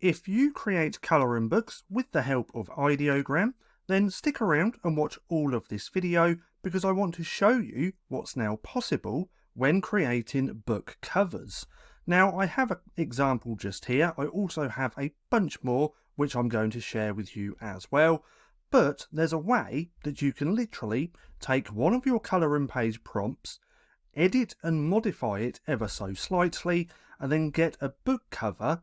If you create colouring books with the help of Ideogram, then stick around and watch all of this video because I want to show you what's now possible when creating book covers. Now I have an example just here. I also have a bunch more which I'm going to share with you as well. But there's a way that you can literally take one of your colouring page prompts, edit and modify it ever so slightly, and then get a book cover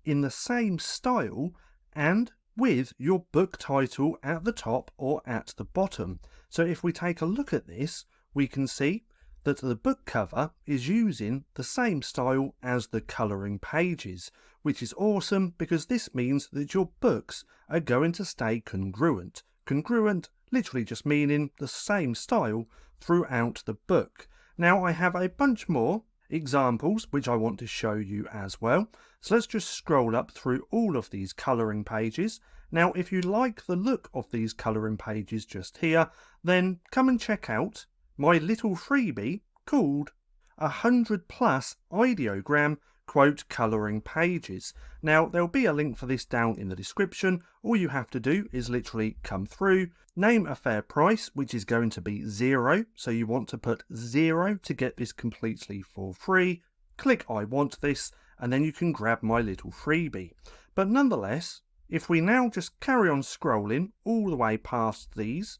in the same style and with your book title at the top or at the bottom. So if we take a look at this, we can see that the book cover is using the same style as the colouring pages, which is awesome because this means that your books are going to stay congruent. Congruent literally just meaning the same style throughout the book. Now I have a bunch more examples which I want to show you as well. So let's just scroll up through all of these colouring pages. Now if you like the look of these colouring pages just here, then come and check out my little freebie called 100 plus ideogram quote colouring pages. Now there'll be a link for this down in the description. All you have to do is literally come through, name a fair price, which is going to be 0. So you want to put 0 to get this completely for free. Click I want this, and then you can grab my little freebie. But nonetheless, if we now just carry on scrolling all the way past these,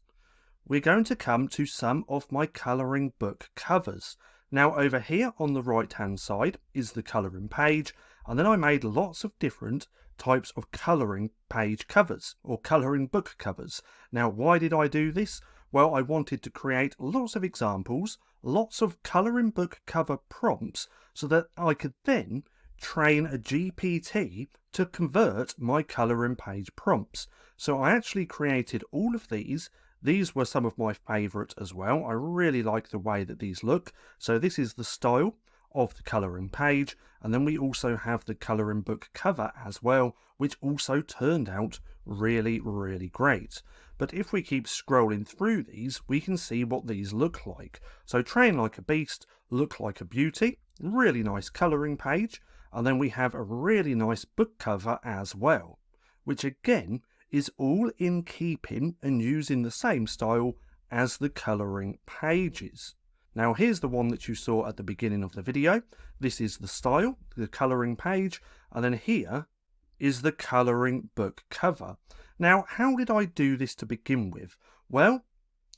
we're going to come to some of my colouring book covers. Now over here on the right hand side is the colouring page, and then I made lots of different types of colouring page covers or colouring book covers. Now why did I do this? Well, I wanted to create lots of examples, lots of colouring book cover prompts so that I could then train a GPT to convert my colouring page prompts. So I actually created all of these. These were some of my favourite as well. I really like the way that these look. So this is the style of the colouring page, and then we also have the colouring book cover as well, which also turned out really great. But if we keep scrolling through these, we can see what these look like. So train like a beast, look like a beauty, really nice colouring page, and then we have a really nice book cover as well, which again is all in keeping and using the same style as the colouring pages. Now here's the one that you saw at the beginning of the video. This is the style, the colouring page, and then here is the colouring book cover. Now how did I do this to begin with? Well,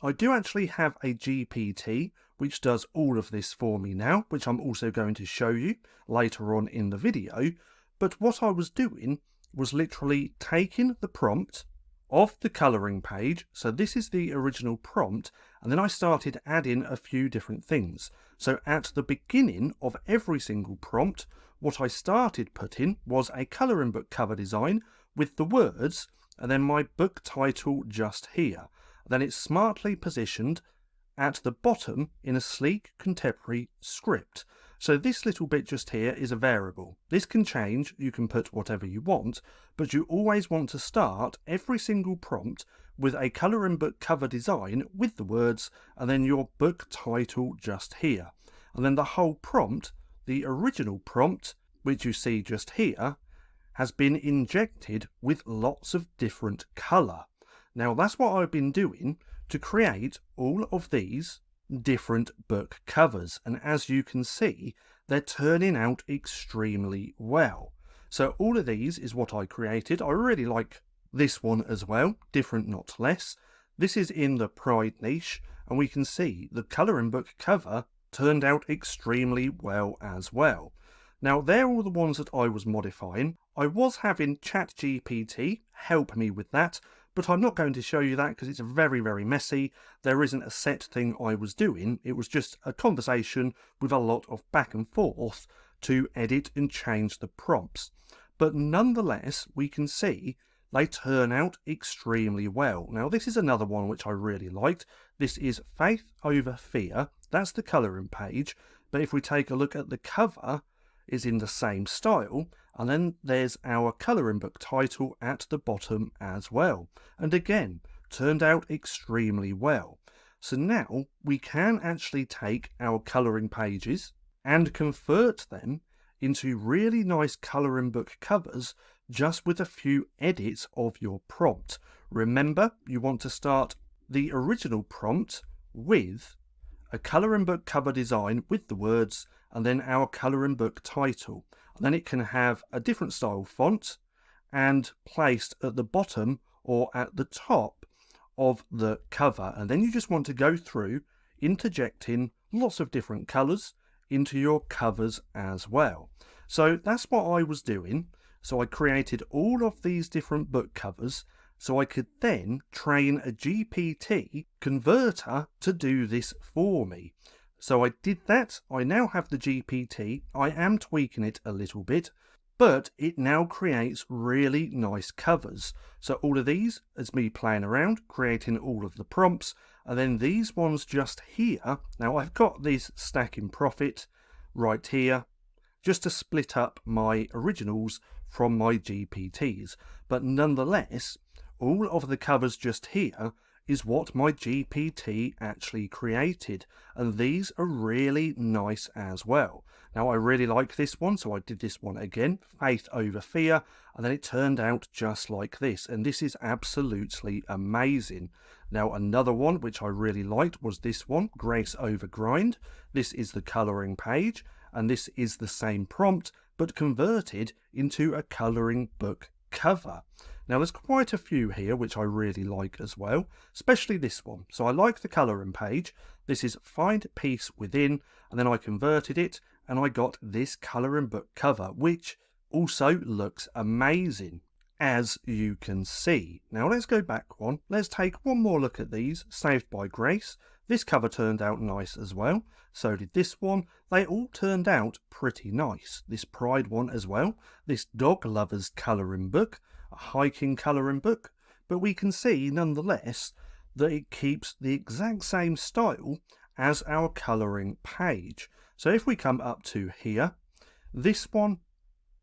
I do actually have a GPT which does all of this for me now, which I'm also going to show you later on in the video. But what I was doing was literally taking the prompt of the colouring page. So this is the original prompt, and then I started adding a few different things. So at the beginning of every single prompt, what I started putting was a colouring book cover design with the words and then my book title just here. Then it's smartly positioned at the bottom in a sleek contemporary script. So this little bit just here is a variable. This can change, you can put whatever you want, but you always want to start every single prompt with a colouring book cover design with the words and then your book title just here. And then the whole prompt, the original prompt, which you see just here, has been injected with lots of different colour. Now that's what I've been doing to create all of these different book covers, and as you can see, they're turning out extremely well. So all of these is what I created. I really like this one as well, different not less. This is in the Pride niche, and we can see the colouring book cover turned out extremely well as well. Now they're all the ones that I was modifying. I was having ChatGPT help me with that, but I'm not going to show you that because it's very messy. There isn't a set thing I was doing. It was just a conversation with a lot of back and forth to edit and change the prompts. But nonetheless, we can see they turn out extremely well. Now this is another one which I really liked. This is Faith Over Fear. That's the colouring page. But if we take a look at the cover, is in the same style, and then there's our colouring book title at the bottom as well, and again turned out extremely well. So now we can actually take our colouring pages and convert them into really nice colouring book covers just with a few edits of your prompt. Remember, you want to start the original prompt with a colouring book cover design with the words, and then our colouring book title. And then it can have a different style font and placed at the bottom or at the top of the cover. And then you just want to go through interjecting lots of different colours into your covers as well. So that's what I was doing. So I created all of these different book covers so I could then train a GPT converter to do this for me. So I did that. I now have the GPT. I am tweaking it a little bit, but it now creates really nice covers. So all of these is me playing around, creating all of the prompts, and then these ones just here. Now I've got this stacking profit right here, just to split up my originals from my GPTs. But nonetheless, all of the covers just here is what my GPT actually created, and these are really nice as well. Now I really like this one, so I did this one again, Faith Over Fear, and then it turned out just like this, and this is absolutely amazing. Now another one which I really liked was this one, Grace Over Grind. This is the colouring page, and this is the same prompt but converted into a colouring book cover. Now there's quite a few here which I really like as well, especially this one. So I like the colouring page. This is Find Peace Within, and then I converted it and I got this colouring book cover, which also looks amazing, as you can see. Now let's go back one. Let's take one more look at these. Saved by Grace. This cover turned out nice as well. So did this one. They all turned out pretty nice. This Pride one as well. This Dog Lovers colouring book. A hiking colouring book. But we can see nonetheless that it keeps the exact same style as our colouring page. So if we come up to here, this one,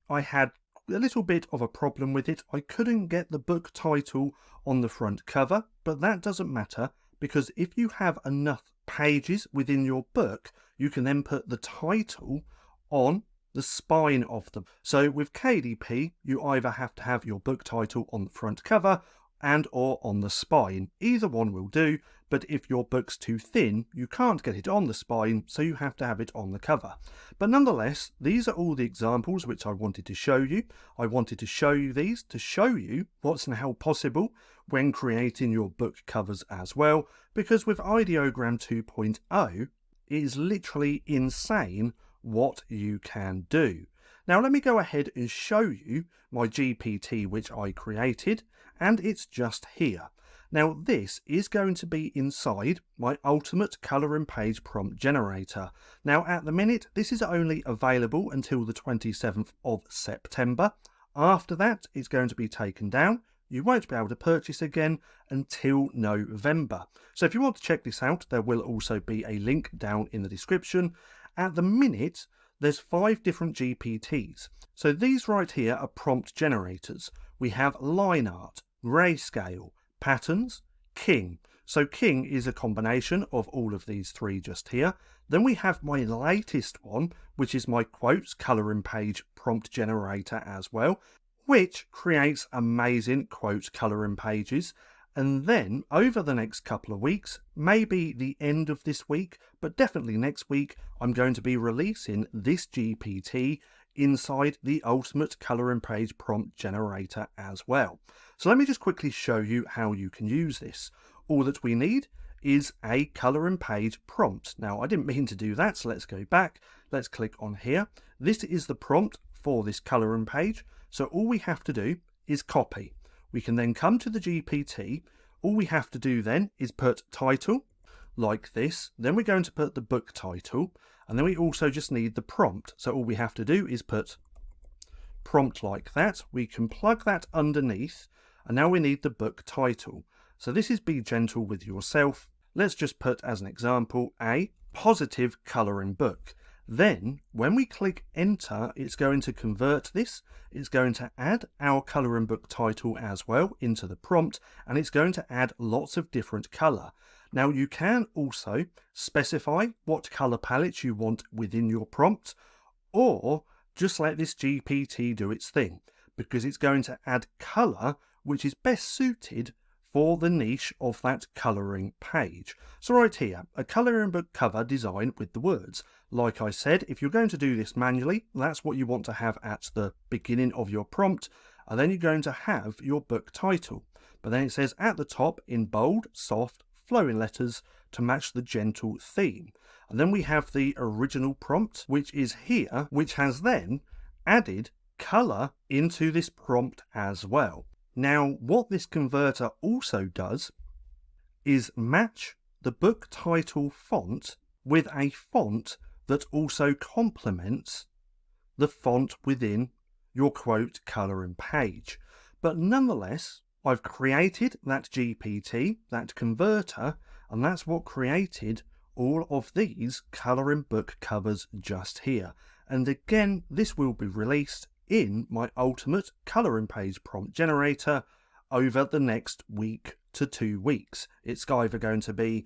I had a little bit of a problem with it. I couldn't get the book title on the front cover, but that doesn't matter, because if you have enough pages within your book, you can then put the title on the spine of them. So with KDP, you either have to have your book title on the front cover and or on the spine. Either one will do, but if your book's too thin, you can't get it on the spine, so you have to have it on the cover. But nonetheless, these are all the examples which I wanted to show you. I wanted to show you these to show you what's now possible when creating your book covers as well, because with Ideogram 2.0, it is literally insane what you can do. Now let me go ahead and show you my GPT which I created, and it's just here. Now this is going to be inside my ultimate colouring page prompt generator. Now at the minute this is only available until the 27th of September. After that it's going to be taken down. You won't be able to purchase again until November. So if you want to check this out, there will also be a link down in the description. At the minute, there's 5 different GPTs. So these right here are prompt generators. We have line art, grayscale, patterns, King. So King is a combination of all of these 3 just here. Then we have my latest one, which is my quotes colouring page prompt generator as well, which creates amazing quote colouring pages. And then over the next couple of weeks, maybe the end of this week, but definitely next week, I'm going to be releasing this GPT inside the ultimate colouring page prompt generator as well. So let me just quickly show you how you can use this. All that we need is a colouring page prompt. Now I didn't mean to do that, so let's go back. Let's click on here. This is the prompt for this colouring page. So all we have to do is copy. We can then come to the GPT. All we have to do then is put title like this. Then we're going to put the book title. And then we also just need the prompt. So all we have to do is put prompt like that. We can plug that underneath. And now we need the book title. So this is Be Gentle With Yourself. Let's just put as an example a positive colouring book. Then when we click enter, it's going to convert this. It's going to add our colouring book title as well into the prompt, and it's going to add lots of different colour. Now you can also specify what colour palette you want within your prompt, or just let this GPT do its thing. because it's going to add colour which is best suited for the niche of that colouring page. So right here, a colouring book cover design with the words. Like I said, if you're going to do this manually, that's what you want to have at the beginning of your prompt, and then you're going to have your book title. But then it says at the top in bold, soft, flowing letters to match the gentle theme. And then we have the original prompt, which is here, which has then added colour into this prompt as well. Now, what this converter also does is match the book title font with a font that also complements the font within your quote colouring page. But nonetheless, I've created that GPT, that converter, and that's what created all of these colouring book covers just here. And again, this will be released in my ultimate colouring page prompt generator over the next week to 2 weeks. It's either going to be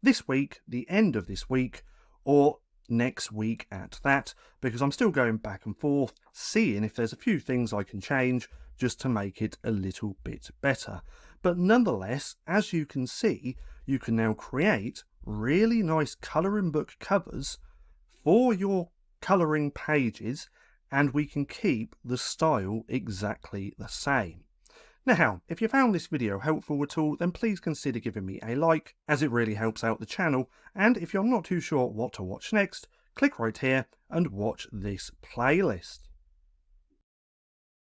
this week, the end of this week, or next week at that, because I'm still going back and forth, seeing if there's a few things I can change just to make it a little bit better. But nonetheless, as you can see, you can now create really nice colouring book covers for your colouring pages, and we can keep the style exactly the same. Now, if you found this video helpful at all, then please consider giving me a like, as it really helps out the channel, and if you're not too sure what to watch next, click right here and watch this playlist.